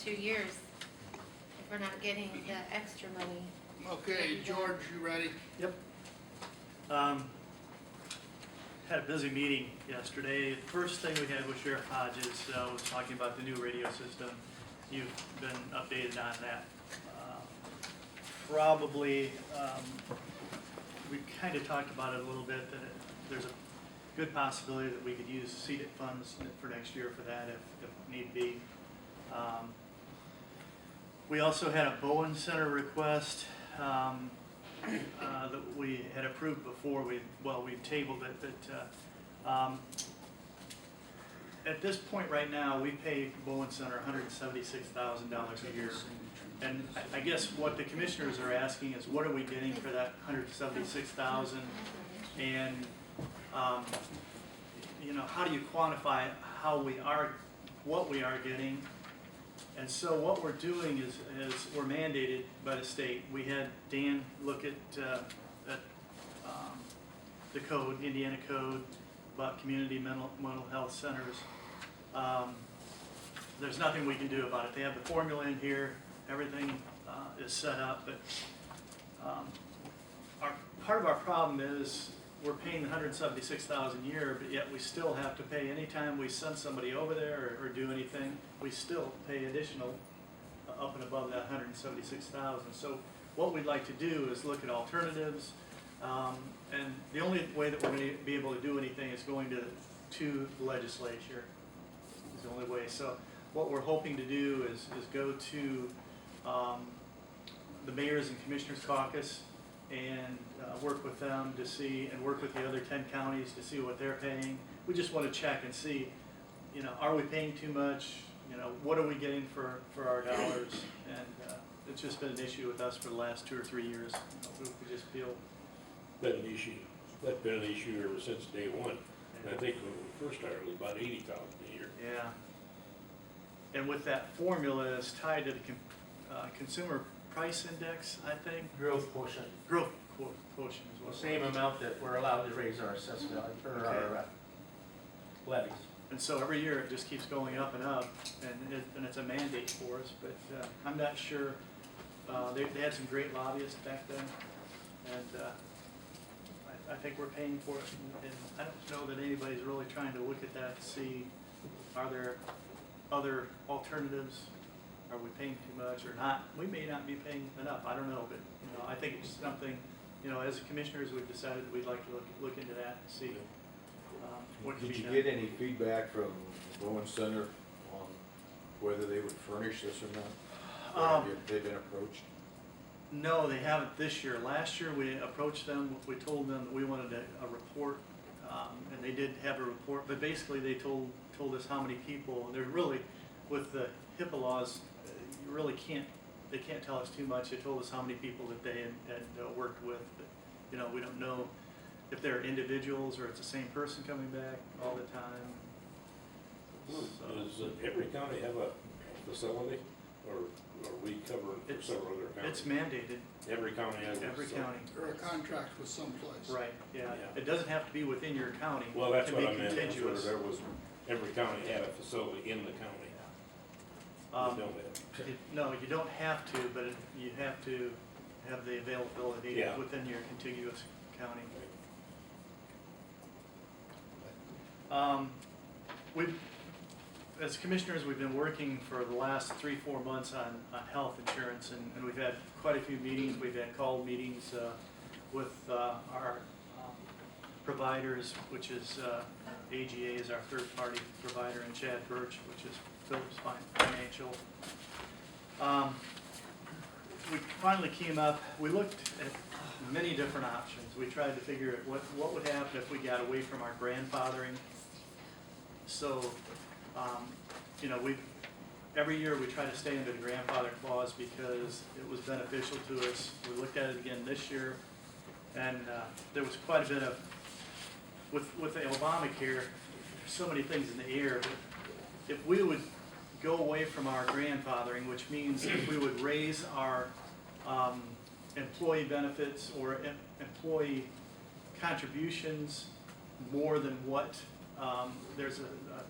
2 years if we're not getting the extra money. Okay, George, you ready? Yep. Had a busy meeting yesterday. The first thing we had was Sheriff Hodges was talking about the new radio system. You've been updated on that. Probably, we kind of talked about it a little bit, that there's a good possibility that we could use CEDAT funds for next year for that if need be. We also had a Bowen Center request that we had approved before. We tabled it, but at this point right now, we pay Bowen Center $176,000 a year. And I guess what the commissioners are asking is, what are we getting for that $176,000? And you know, how do you quantify what we are getting? And so what we're doing is we're mandated by the state. We had Dan look at the code, Indiana code, about community mental health centers. There's nothing we can do about it. They have the formula in here. Everything is set up, but part of our problem is we're paying $176,000 a year, but yet we still have to pay anytime we send somebody over there or do anything. We still pay additional up and above that $176,000. So what we'd like to do is look at alternatives, and the only way that we're going to be able to do anything is going to the legislature. Is the only way. So what we're hoping to do is go to the Mayors and Commissioners Caucus and work with them to see, and work with the other 10 counties to see what they're paying. We just want to check and see, you know, are we paying too much? You know, what are we getting for our dollars? And it's just been an issue with us for the last 2 or 3 years. You know, we just feel Been an issue. That's been an issue ever since day one. And I think when we first started, it was about $80,000 a year. yeah. And with that formula, it's tied to the consumer price index, I think. Growth quotient, Growth quotient is the what. same amount that we're allowed to raise our assessed value, or our levies. And so every year it just keeps going up, and it's a mandate for us. But I'm not sure. They had some great lobbyists back then, and I think we're paying for it. And I don't know that anybody's really trying to look at that to see, are there other alternatives? Are we paying too much or not? We may not be paying enough. I don't know, but you know, I think it's something. You know, as commissioners, we've decided we'd like to look into that and see what can be Did you done. get any feedback from Bowen Center on whether they would furnish this or not? Or have they been approached? No, they haven't this year. Last year we approached them. We told them that we wanted a report, and they did have a report. But basically, they told us how many people. They're really, with the HIPAA laws, you really can't. They can't tell us too much. They told us how many people that they had worked with, but you know, we don't know if they're individuals or it's the same person coming back all the time. Does every county have a facility, or are we covering for several other counties? It's mandated. Every county has a Every facility. county. Or a contract with someplace. Right. Yeah. Yeah. It doesn't have to be within your county. Well, that's it what can I be meant. That's whether contiguous. there was, every county had a facility in the county. We don't have. No, you don't have to, but you have to have the availability Yeah. within your contiguous county. As commissioners, we've been working for the last 3-4 months on health insurance, and we've had quite a few meetings. We've had called meetings with our providers, which is AGA is our third-party provider, and Chad Birch, which is Phillips Financial. We finally came up, we looked at many different options. We tried to figure out what would happen if we got away from our grandfathering. So, you know, every year we try to stay under the grandfather clause because it was beneficial to us. We looked at it again this year, and there was quite a bit of, with the Obamacare, so many things in the air, but if we would go away from our grandfathering, which means if we would raise our employee benefits or employee contributions more than what there's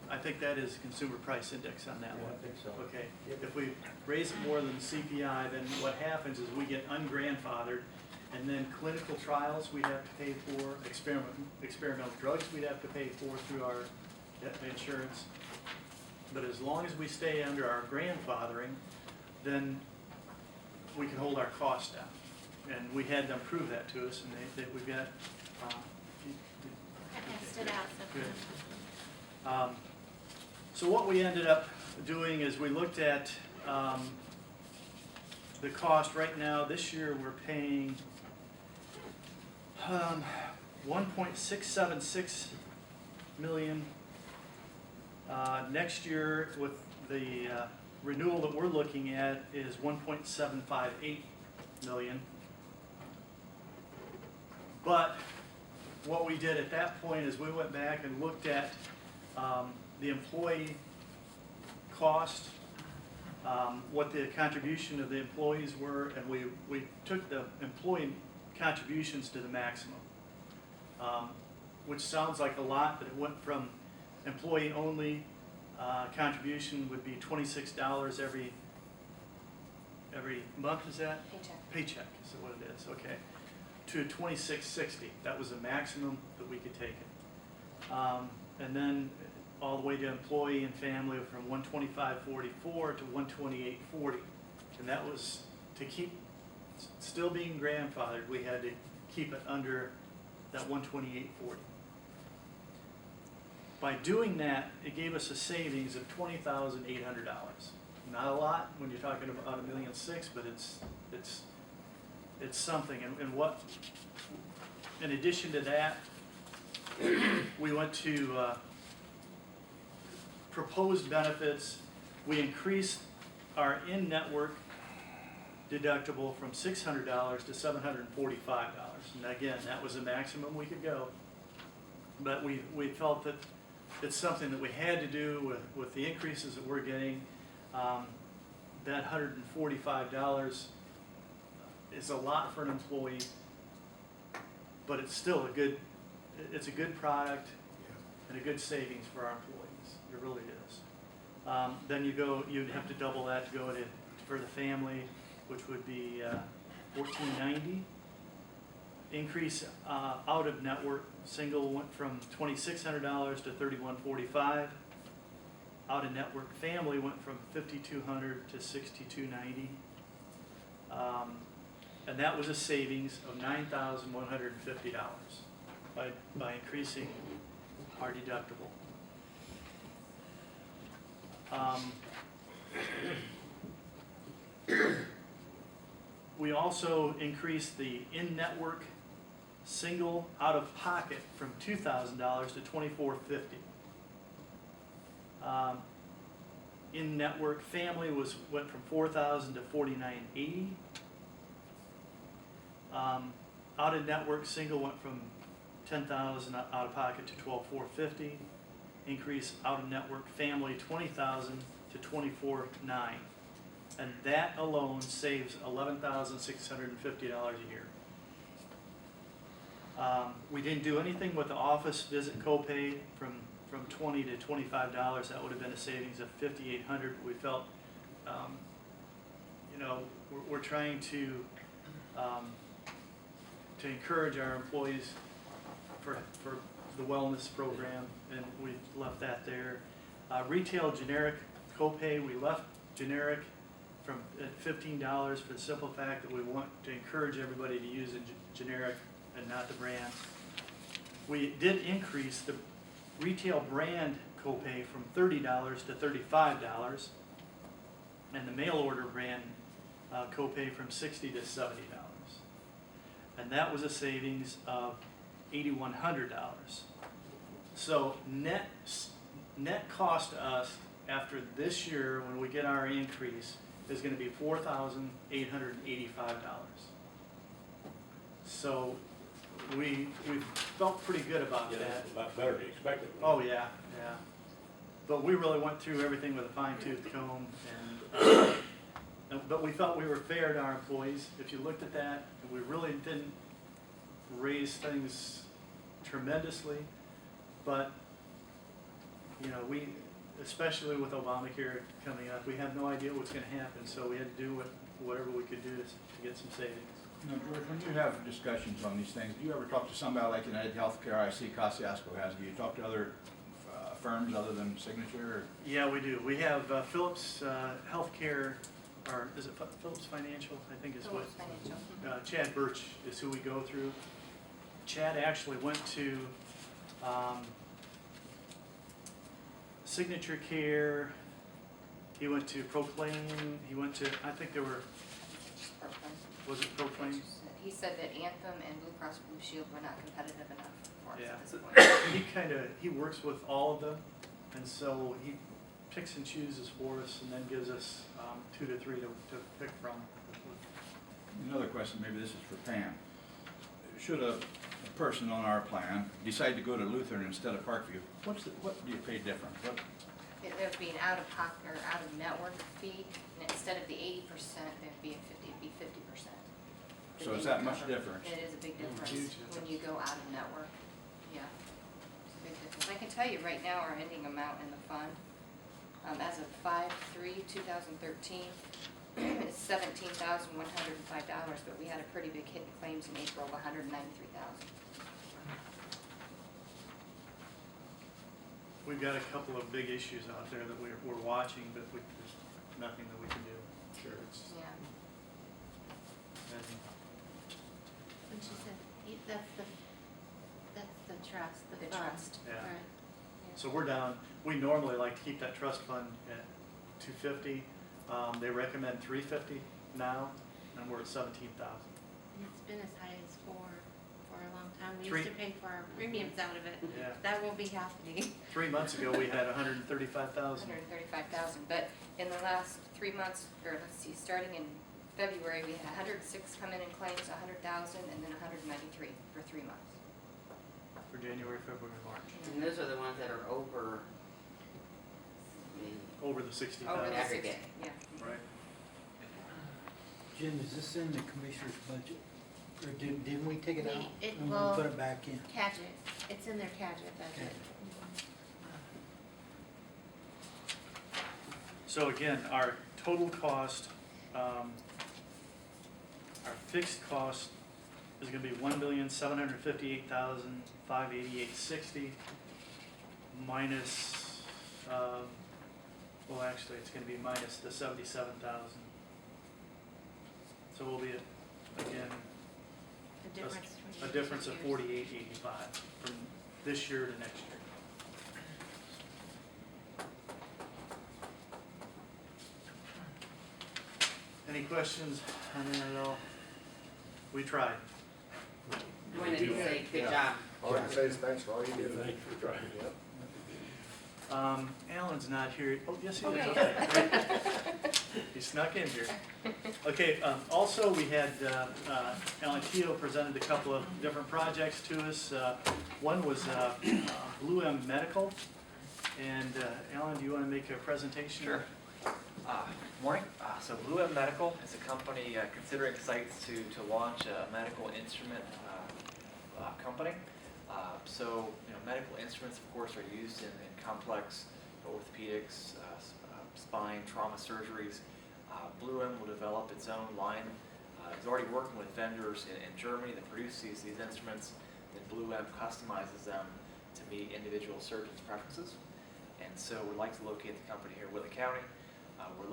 I think that is a consumer price index on that Yeah, one. I think so. Okay, Yep. if we raise it more than CPI, then what happens is we get ungrandfathered, and then clinical trials we'd have to pay for, experimental drugs we'd have to pay for through our insurance. But as long as we stay under our grandfathering, then we can hold our costs down. And we had them prove that to us, and we've got, I passed it out, so. good. So what we ended up doing is we looked at the cost right now. This year we're paying 1.676 million. Next year with the renewal that we're looking at is 1.758 million. But what we did at that point is we went back and looked at the employee cost, what the contribution of the employees were, and we took the employee contributions to the maximum, which sounds like a lot, but it went from employee only contribution would be $26 every month, is that? Paycheck. Paycheck is what it is, okay, to $26.60. That was the maximum that we could take it. And then all the way to employee and family from $125.44 to $128.40. And that was to keep, still being grandfathered, we had to keep it under that $128.40. By doing that, it gave us a savings of $20,800. Not a lot when you're talking about $1.6 million, but it's something. And what, in addition to that, we went to proposed benefits. We increased our in-network deductible from $600 to $745. And again, that was the maximum we could go. But we felt that it's something that we had to do with the increases that we're getting. That $145 is a lot for an employee, but it's still a good product and a good savings for our employees. It really is. Then you'd have to double that to go for the family, which would be $14.90. Increase out of network single went from $2,600 to $3,145. Out of network family went from $5,200 to $6,290. And that was a savings of $9,150 by increasing our deductible. We also increased the in-network single out-of-pocket from $2,000 to $2,450. In-network family went from $4,000 to $4,980. Out-of-network single went from $10,000 out-of-pocket to $12,450. Increase out-of-network family $20,000 to $24,900. And that alone saves $11,650 a year. We didn't do anything with the office visit copay from $20 to $25. That would have been a savings of $5,800. We felt, we're trying to encourage our employees for the wellness program, and we left that there. Retail generic copay, we left generic at $15 for the simple fact that we want to encourage everybody to use a generic and not the brand. We did increase the retail brand copay from $30 to $35, and the mail order brand copay from $60 to $70. And that was a savings of $8,100. So net cost to us after this year, when we get our increase, is going to be $4,885. So we felt pretty good about Yeah, that. that's a lot better than expected. Oh, yeah. But we really went through everything with a fine-tooth comb, but we felt we were fair to our employees. If you looked at that, we really didn't raise things tremendously, but you know, especially with Obamacare coming up, we have no idea what's gonna happen, so we had to do whatever we could do to get some savings. Now, George, when you have discussions on these things, do you ever talk to somebody like United Healthcare? I see Kosciuszko has. Do you talk to other firms other than Signature? Yeah, we do. We have Phillips Healthcare, or is it Phillips Financial, I think is what. Phillips Financial. Chad Birch is who we go through. Chad actually went to Signature Care, he went to Proclaim, he went to, I think there were, was it Proclaim? He said that Anthem and Blue Cross Blue Shield were not competitive enough for us Yeah. at this point. He works with all of them, and so he picks and chooses for us and then gives us 2 to 3 to pick from. Another question, maybe this is for Pam. Should a person on our plan decide to go to Lutheran instead of Parkview, what do you pay different? There would be an out-of-pocket or out-of-network fee, and instead of the 80%, there'd be 50%. So is that much difference? It is a big difference Huge when you go out-of-network, yeah. It's a big difference. I can tell you right now, our ending amount in the fund, as of 5/3/2013, is $17,105, but we had a pretty big hit in claims in April of $193,000. We've got a couple of big issues out there that we're watching, but there's nothing that we can do. Sure. Yeah. And she said, that's the trust, the The fund. trust. Yeah. Right. So we're down, we normally like to keep that trust fund at 250. They recommend 350 now, and we're at 17,000. And it's been as high as 4 for a long time. We Three- used to pay for our premiums out of it. Yeah. That won't be happening. 3 months ago, we had 135,000. 135,000, but in the last 3 months, or let's see, starting in February, we had 106 come in claims, 100,000, and then 193 for 3 months. For January, February, March, And those are the ones that are over the, over the 60,000. Over the Aggregate. 60, yeah. Right. Jim, is this in the commissioner's budget? Or didn't we take it out? It And will- put it back in? Cadget, it's in their Cadget budget. So again, our total cost, our fixed cost is gonna be $1,758,588.60 minus, well, actually, it's gonna be minus the 77,000. So we'll be at, again, The difference. a difference of 48.85 from this year to next year. Any questions on that at all? We tried. when did you say, good job? All I can say is thanks for all you do. Thanks for trying. Alan's not here. Oh, yes, he is. Okay, great. He snuck in here. Okay, also we had Alan Keto presented a couple of different projects to us. One was Blue M Medical. And Alan, do you want to make a presentation? Sure. Morning. So Blue M Medical is a company considering sites to launch a medical instrument company. So medical instruments, of course, are used in complex orthopedics, spine, trauma surgeries. Blue M will develop its own line. It's already working with vendors in Germany that produce these instruments. Then Blue M customizes them to meet individual surgeons' preferences. And so we'd like to locate the company here in Whitley County. We're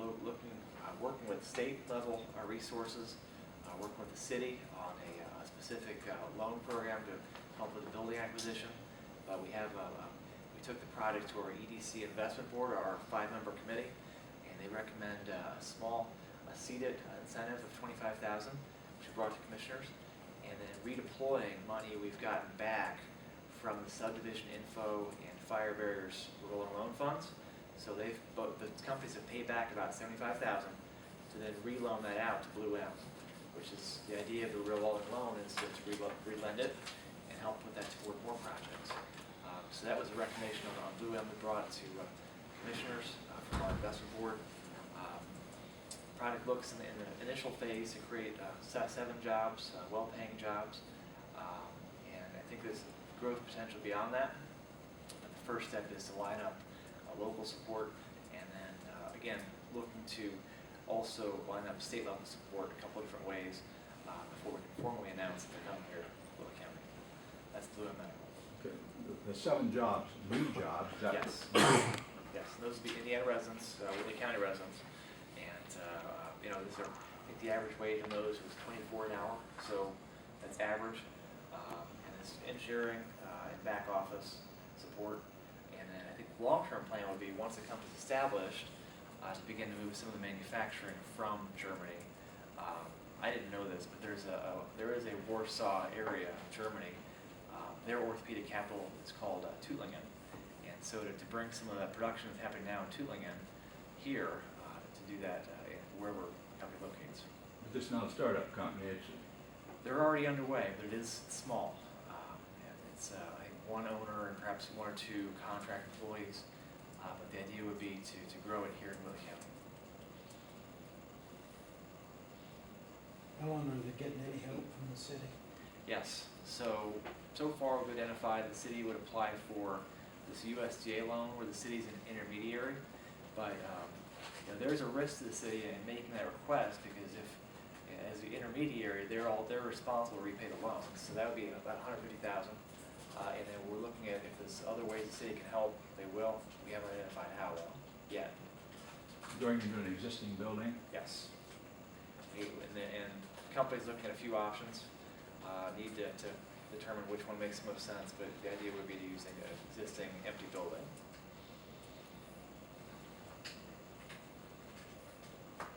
working with state level resources, working with the city on a specific loan program to help with the building acquisition. We took the project to our EDC investment board, our 5-member committee, and they recommend a small seeded incentive of $25,000, which we brought to commissioners, and then redeploying money we've gotten back from the subdivision info and fire barriers rolling loan funds. So the companies have paid back about $75,000 to then reloan that out to Blue M, which is the idea of the revolving loan is to relend it and help put that toward more projects. So that was a recommendation on Blue M. We brought it to commissioners from our investment board. Project looks in the initial phase to create 7 jobs, well-paying jobs, and I think there's growth potential beyond that. But the first step is to line up local support, and then, again, looking to also line up state level support a couple different ways before we can formally announce that they're coming here to Wheeler County. That's Blue M Medical. Okay, the 7 jobs, new jobs, is that? Yes. Yes, those would be Indiana residents, Wheeler County residents, and, you know, these are, I think the average wage on those was $24 an hour, so that's average. And it's engineering and back office support, and then I think the long-term plan would be, once the company's established, to begin to move some of the manufacturing from Germany. I didn't know this, but there is a Warsaw area, Germany. Their orthopedic capital is called Tuttlingen, and so to bring some of that production that's happening now in Tuttlingen here, to do that wherever the company locates. But this is not a startup company, it's, They're already underway, but it is small. And it's I think one owner and perhaps 1 or 2 contract employees, but the idea would be to grow it here in Wheeler County. How long are they getting any help from the city? Yes, so far we've identified the city would apply for this USDA loan where the city's an intermediary, but you know, there's a risk to the city in making that request, because if, as the intermediary, they're responsible to repay the loans, so that would be about $150,000. And then we're looking at if there's other ways the city can help, they will. We haven't identified how though, yet. going into an existing building? Yes. And companies looking at a few options, need to determine which one makes the most sense, but the idea would be to using an existing empty building.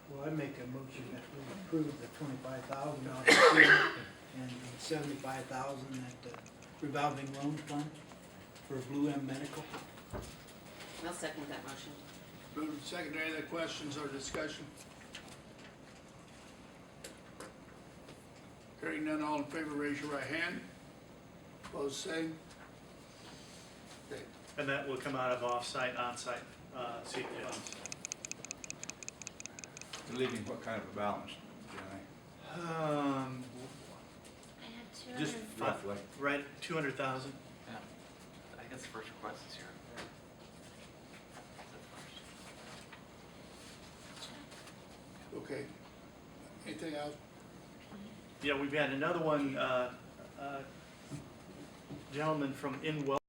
Well, I make a motion that we approve the $25,000 and $75,000 at the revolving loan fund for Blue M Medical. I'll second that motion. Moved and seconded. Any other questions or discussion? Hearing none, all in favor, raise your right hand. Opposed, same. Okay. And that will come out of off-site, on-site, seat funds. You're leaving what kind of a balance, Johnny? I had Just 200. roughly. Right, 200,000. Yeah. I think that's the first request this year. Okay. Anything else? Yeah, we've had another one, gentleman from Inwell.